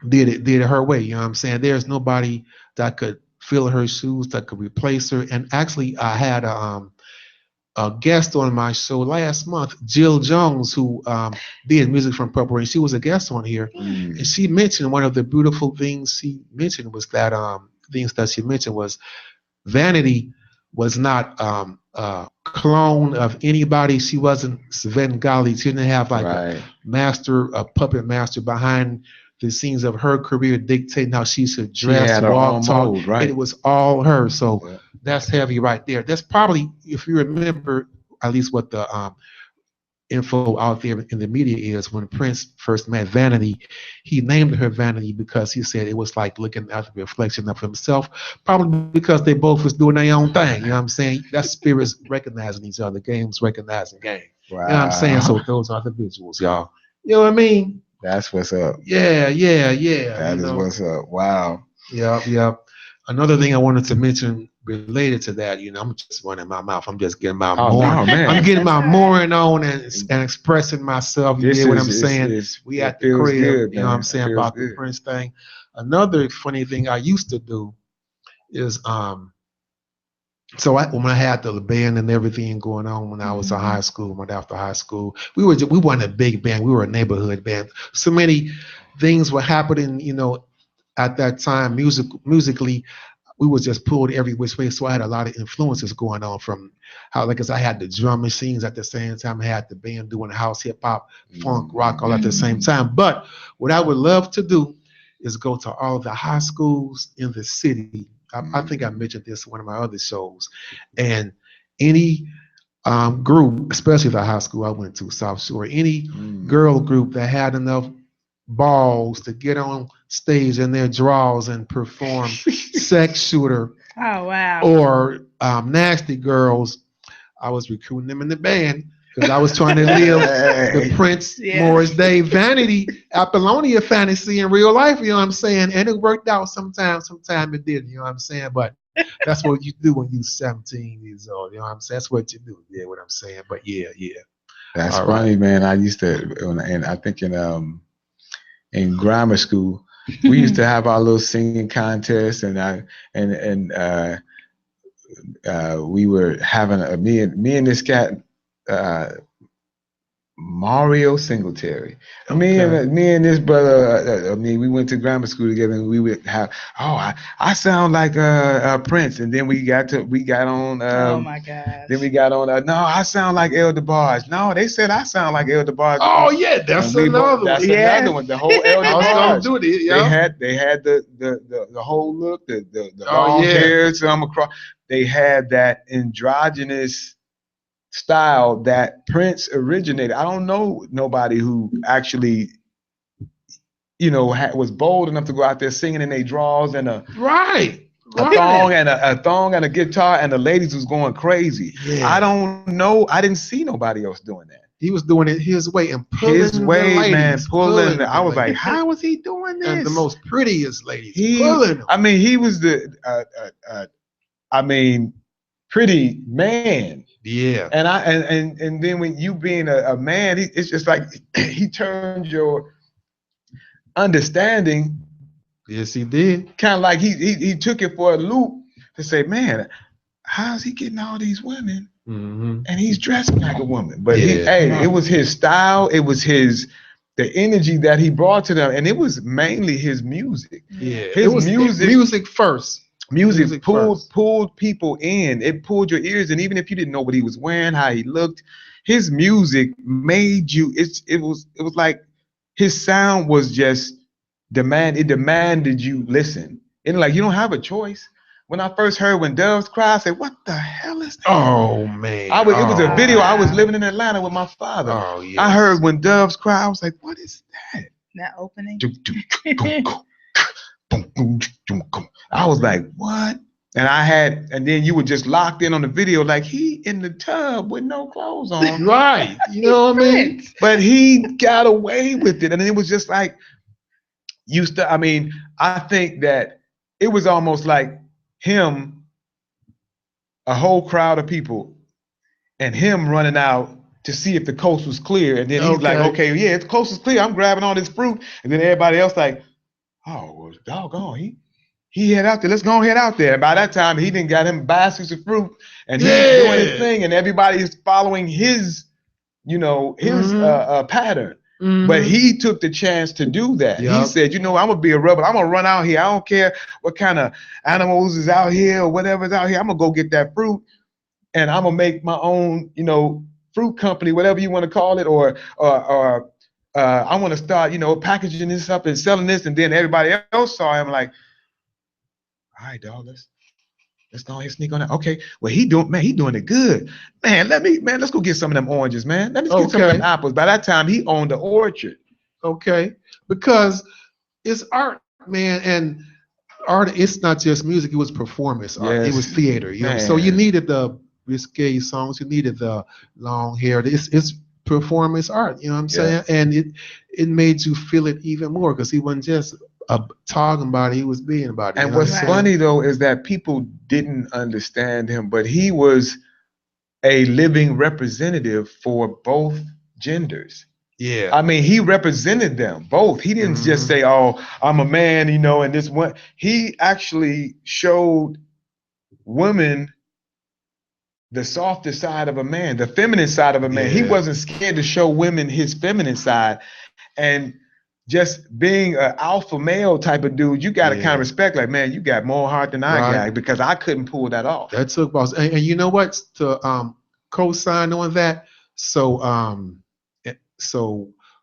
did it her way. You know what I'm saying? There's nobody that could fill her shoes, that could replace her. And actually, I had a guest on my show last month, Jill Jones, who did music from Purple Rain. She was a guest on here, and she mentioned one of the beautiful things she mentioned was that things that she mentioned was Vanity was not a clone of anybody. She wasn't Svengali. She didn't have like a puppet master behind the scenes of her career dictating how she should dress, walk, talk. Mode, right? And it was all her. So that's heavy right there. That's probably, if you remember, at least what the info out there in the media is, when Prince first met Vanity, he named her Vanity because he said it was like looking at the reflection of himself, probably because they both was doing their own thing. You know what I'm saying? That's spirits recognizing each other, games recognizing game. Wow. You know what I'm saying? So those are the visuals, y'all. You know what I mean? That's what's up. Yeah. That is what's up. Wow. Yep. Another thing I wanted to mention related to that, I'm just running my mouth. I'm just getting my I'm getting my mooring on and expressing myself. You hear what I'm saying? We at the crib, good, you know what I'm saying, about the Prince thing. Another funny thing I used to do is so when I had the band and everything going on when I was in high school, went after high school, we weren't a big band, we were a neighborhood band. So many things were happening, at that time musically. We was just pulled every which way. So I had a lot of influences going on from how, like, I had the drum machines at the same time. I had the band doing house, hip hop, funk, rock all at the same time. But what I would love to do is go to all the high schools in the city. I think I mentioned this in one of my other shows. And any group, especially the high school I went to, South Shore, any girl group that had enough balls to get on stage in their drawers and perform Sex Shooter or Nasty Girls, I was recruiting them in the band because I was trying to live the Prince Morris Day Vanity Apollonia fantasy in real life, you know what I'm saying? And it worked out sometimes it didn't, you know what I'm saying? But that's what you do when you're 17 years old, you know what I'm saying? That's what you do, what I'm saying? But yeah. That's all funny, man. I used to, and I think in grammar school, we used to have our little singing contest, and we were having me and this cat, Mario Singletary. Me and this brother, we went to grammar school together, and we would have, I sound like Prince, and then we got on. Oh my gosh. Then we got on. No, I sound like El DeBarge. No, they said I sound like El DeBarge. Oh yeah, that's another one. Another one. The whole El DeBarge. They had the whole look, the long hair, some across. They had that androgynous style that Prince originated. I don't know nobody who actually, was bold enough to go out there singing in their drawers and a thong and a guitar, and the ladies was going crazy. Yeah. I don't know. I didn't see nobody else doing that. He was doing it his way and pulling his way, ladies, man. Pulling. I was like, how was he doing this? And the most prettiest ladies pulling them. I mean, he was the pretty man. Yeah. And then when you being a man, it's just like he turned your understanding. Yes, he did. Kind of like he took it for a loop to say, man, how's he getting all these women? And he's dressing like a woman. But it was his style. It was the energy that he brought to them, and it was mainly his music. Yeah, it was music first. Music pulled people in. It pulled your ears, and even if you didn't know what he was wearing, how he looked, his music made you. It was like his sound was just it demanded you listen. And like you don't have a choice. When I first heard When Doves Cry, I said, "What the hell is that?" Oh man! It was a video. I was living in Atlanta with my father. Oh yeah. I heard When Doves Cry. I was like, "What is that?" That opening. I was like, what? And then you were just locked in on the video, like he in the tub with no clothes on. Right. You know what I mean? But he got away with it. And it was just like, I think that it was almost like him, a whole crowd of people, and him running out to see if the coast was clear. And then he's like, okay, yeah, if the coast is clear, I'm grabbing all this fruit. And then everybody else like, oh, well, doggone, he head out there. Let's go head out there. And by that time, he didn't got him baskets of fruit, and he's doing his thing, and everybody is following his, his pattern. But he took the chance to do that. He said, I'm gonna be a rebel. I'm gonna run out here. I don't care what kind of animals is out here or whatever's out here. I'm gonna go get that fruit, and I'm gonna make my own, fruit company, whatever you want to call it, or I want to start, packaging this up and selling this, and then everybody else saw him like, all right, dog, let's go ahead and sneak on that. Okay, well he doing it good, man. Let's go get some of them oranges, man. Let me get some of them apples. By that time, he owned the orchard. Okay, because it's art, man, and art. It's not just music; it was performance art. Yes. It was theater. So you needed the risque songs. You needed the long hair. It's performance art. You know what I'm saying? And it made you feel it even more because he wasn't just talking about it, he was being about it. And what's funny though is that people didn't understand him, but he was a living representative for both genders. Yeah. I mean, he represented them both. He didn't just say, "Oh, I'm a man," and this one. He actually showed women the softer side of a man, the feminine side of a man. He wasn't scared to show women his feminine side. And just being an alpha male type of dude, you got to kind of respect, like, man, you got more heart than I got, because I couldn't pull that off. That took balls. And you know what? To co-sign on that, so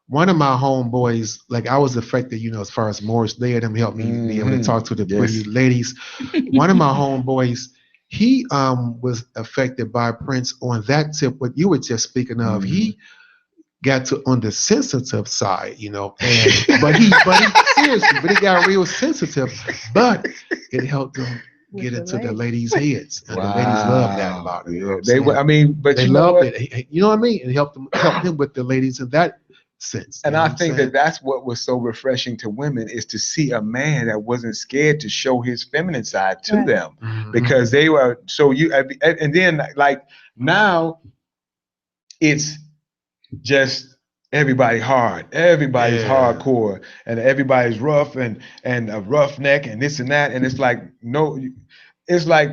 one of my homeboys, like I was affected, as far as Morris Day and him helped me be able to talk to the pretty ladies. One of my homeboys, he was affected by Prince on that tip, what you were just speaking of. He got to on the sensitive side, but he seriously, but he got real sensitive, but it helped him get into the ladies' heads, and the ladies loved that about him. They loved it. You know what I mean? It helped him with the ladies in that sense. And I think that's what was so refreshing to women, is to see a man that wasn't scared to show his feminine side to them, because they were and then like now it's just everybody hard, everybody's hardcore, and everybody's rough and a roughneck and this and that, and it's like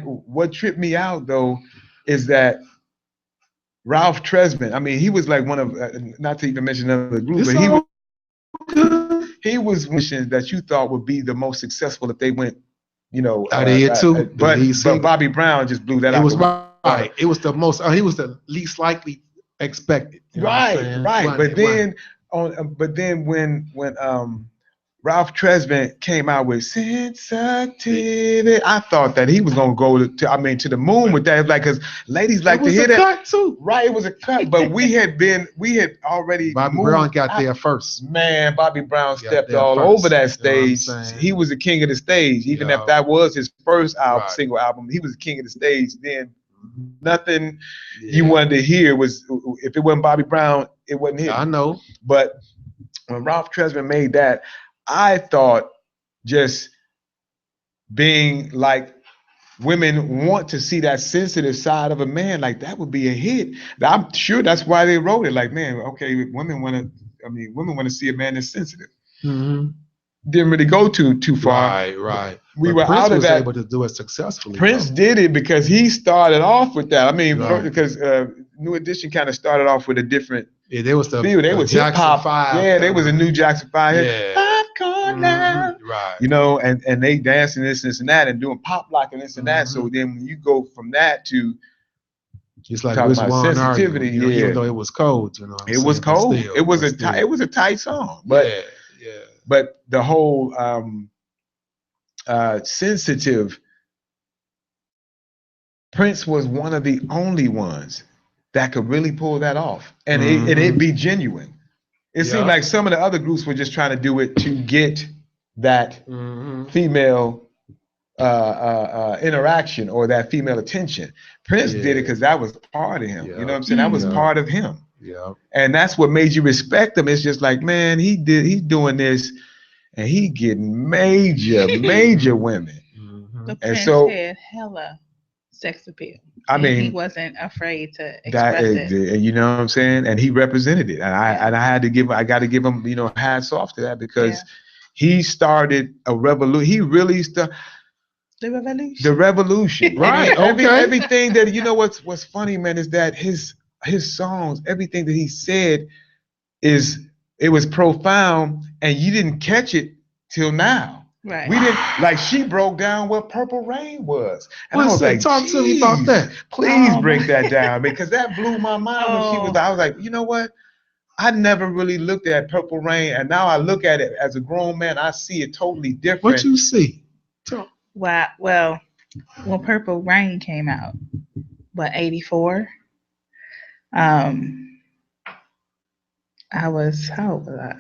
what tripped me out though is that Ralph Tresvant, he was like one of not to even mention another group, but he was missions that you thought would be the most successful if they went, out of here too. But Bobby Brown just blew that out. It was right. It was the most. He was the least likely expected. Right. But then when Ralph Tresvant came out with Sensitivity, I thought that he was gonna go to the moon with that, like, because ladies like to hear that. Cut too. Right, it was a cut, but we had already. Bobby Brown got there first. Man, Bobby Brown stepped all over that stage. He was the king of the stage, even if that was his first single album. He was the king of the stage. Then nothing you wanted to hear was, if it wasn't Bobby Brown, it wasn't him. I know. But when Ralph Tresvant made that, I thought, just being like, women want to see that sensitive side of a man, like that would be a hit. I'm sure that's why they wrote it. Like, man, okay, women want to see a man that's sensitive. Didn't really go too far. Right. We were Prince out of that. Able to do it successfully. Prince did it because he started off with that. Because New Edition kind of started off with a different. Yeah, they was they was hip hop. Yeah, they was a new Jackson 5. Yeah. Now. Right. And they dancing this and that and doing pop lock and this and that. So then when you go from that to it's like sensitivity, even though it was cold, it was cold. It was a tight song, but but the whole sensitive, Prince was one of the only ones that could really pull that off, and it be genuine. It seemed like some of the other groups were just trying to do it to get that female interaction or that female attention. Prince did it because that was part of him. You know what I'm saying? That was part of him. Yeah. And that's what made you respect him. It's just like, man, he's doing this, and he getting major women. But Prince had hella sex appeal. He wasn't afraid to express it. You know what I'm saying? And he represented it. And I got to give him, hats off to that, because he started a revolution. He really The revolution. The revolution. Right, And okay. everything that, you know, what's funny, man, is that his songs, everything that he said it was profound, and you didn't catch it till now. Right. We didn't, like, she broke down what Purple Rain was. And I What's was that? like, Talk to me about that. Please Oh, break my- that down, because that blew my mind when she was, Oh. I was like, you know what? I never really looked at Purple Rain, and now I look at it as a grown man, I see it totally different. What you see? Talk. Wow. Well, when Purple Rain came out, 84? I was, how old was I?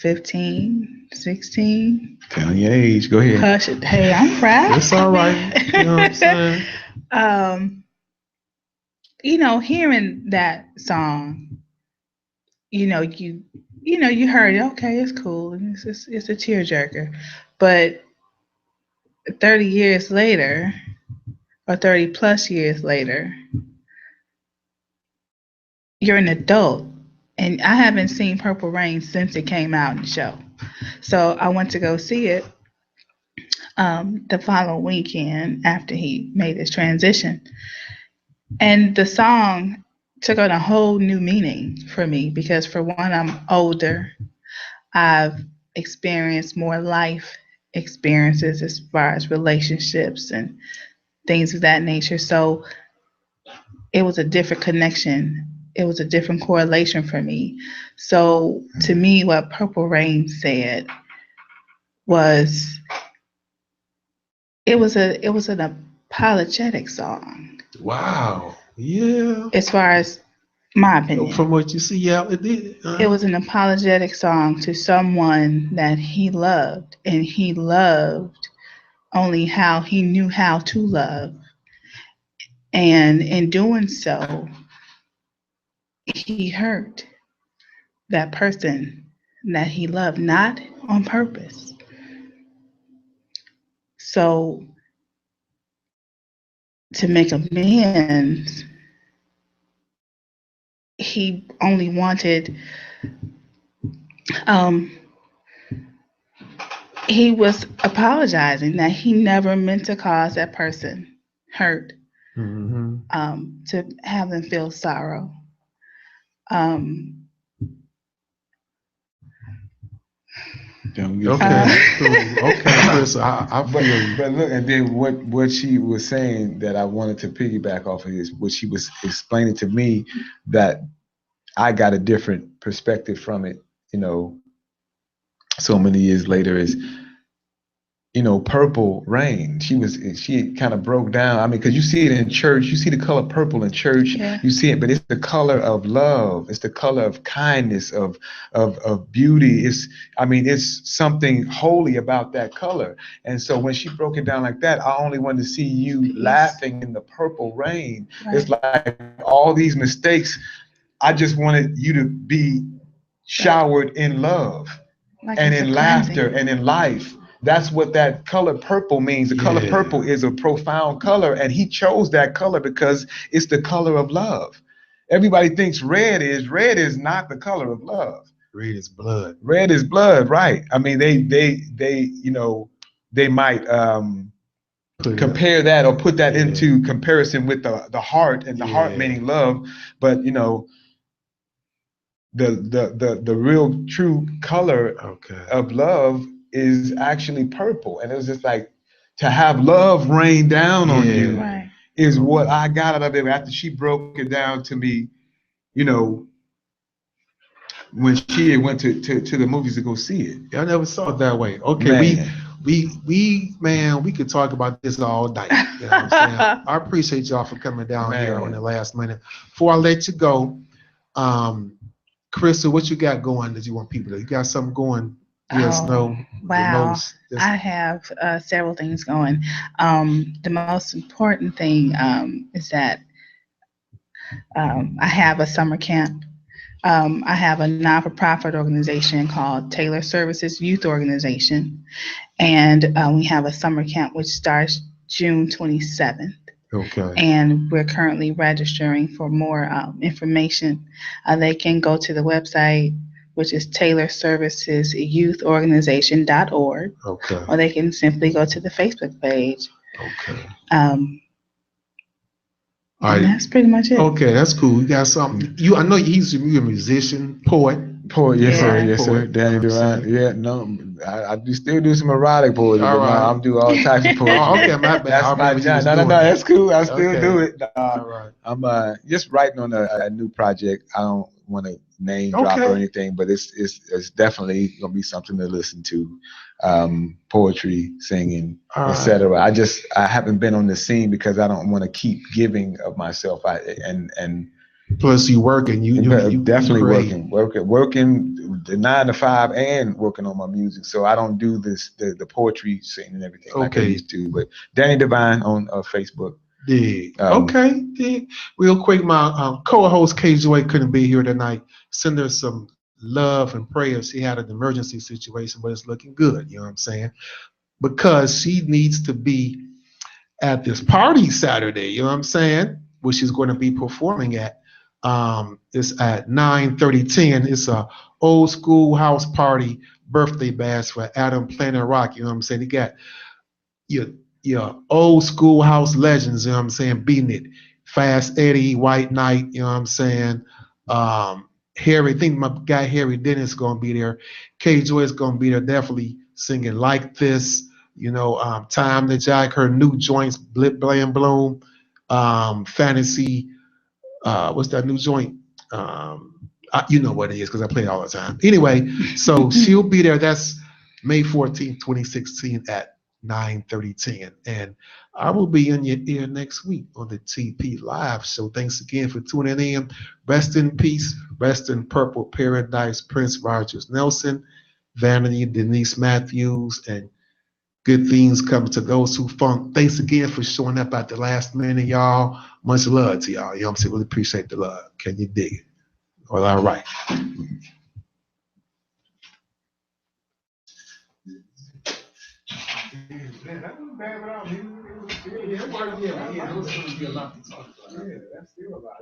15, 16. Tell your age. Go ahead. Hush it. Hey, I'm proud. It's all right. You know what I'm saying? Hearing that song, you heard it. Okay, it's cool. It's a tearjerker. But 30 years later, or 30 plus years later, you're an adult. And I haven't seen Purple Rain since it came out in the show. So I went to go see it the following weekend after he made his transition. And the song took on a whole new meaning for me because, for one, I'm older. I've experienced more life experiences as far as relationships and things of that nature. So it was a different connection. It was a different correlation for me. So to me, what Purple Rain said was it was an apologetic song. Wow. Yeah. As far as my opinion. From what you see, yeah, it did. It was an apologetic song to someone that he loved, and he loved only how he knew how to love. And in doing so, he hurt that person that he loved, not on purpose. So to make amends, he only wanted, he was apologizing that he never meant to cause that person hurt, to have them feel sorrow. Okay, Chris, I feel you. But look, and then what she was saying that I wanted to piggyback off of is what she was explaining to me, that I got a different perspective from it, so many years later, is, Purple Rain. She kind of broke down. I mean, because you see it in church, you see the color purple in church, Yeah. you see it, but it's the color of love. It's the color of kindness, of beauty. It's something holy about that color. And so when she broke it down like that, I only wanted to see you laughing in the purple rain. Right. It's like all these mistakes. I just wanted you to be showered in love, Like and it's in a laughter, cleansing. and in life. That's what that color purple means. The color purple is a profound color, and he chose that color because it's the color of love. Everybody thinks red is not the color of love. Red is blood. Red is blood, right? I mean, they might compare that or put that into comparison with the heart, and the heart meaning love, but the real true color of love is actually purple. And it was just like, to have love rain down on you Right. is what I got out of it after she broke it down to me, when she went to the movies to go see it. I never saw it that way. Okay, Man. we could talk about this all night. You know what I'm saying? I appreciate y'all for coming down here on the last minute. Before I let you go, Crystal, what you got going that you want people to? You got something going? Yes, no. Wow. No, I have several things going. The most important thing is that I have a summer camp. I have a non-for-profit organization called Taylor Services Youth Organization, and we have a summer camp which starts June 27th. Okay. And we're currently registering for more information. They can go to the website, which is taylorservicesyouthorganization.org, Okay. or they can simply go to the Facebook page. Okay. All right. And that's pretty much it. Okay, that's cool. You got something. I know you're a musician, poet. Yes, sir. Yes, sir. Poet, Danny Devine. Yeah, no, I still do some erotic poetry, but no, I'm do all types of poetry. Okay, my bad. That's my job. No, that's cool. I still do it. All right. I'm just writing on a new project. I don't want to name drop or anything, but it's definitely gonna be something to listen to. Poetry, singing, etc. I haven't been on the scene because I don't want to keep giving of myself. And plus you working, you definitely working the 9 to 5 and working on my music. So I don't do the poetry scene and everything like I used to. But Danny Devine on Facebook. Real quick, my co-host K Joy couldn't be here tonight. Send her some love and prayers. She had an emergency situation, but it's looking good. You know what I'm saying? Because she needs to be at this party Saturday. You know what I'm saying? Which she's going to be performing at. It's at 9:30-10. It's a old school house party birthday bash for Adam Planet Rock. You know what I'm saying? They got your old school house legends, you know what I'm saying, beating it. Fast Eddie, White Knight, you know what I'm saying. Harry, I think my guy Harry Dennis is gonna be there. K Joy is gonna be there, definitely singing Like This, Time to Jack, her new joints, Blip Blam Bloom, Fantasy, what's that new joint? You know what it is because I play it all the time. Anyway, so she'll be there. That's May 14th, 2016 at 9:30-10. And I will be in your ear next week on the TP Live show. Thanks again for tuning in. Rest in peace. Rest in purple paradise. Prince Rogers Nelson, Vanity Denise Matthews, and good things come to those who funk. Thanks again for showing up at the last minute, y'all. Much love to y'all. You know what I'm saying? Really appreciate the love. Can you dig it? Well, all right. Man, that wasn't bad without me. Yeah, that's still a lot.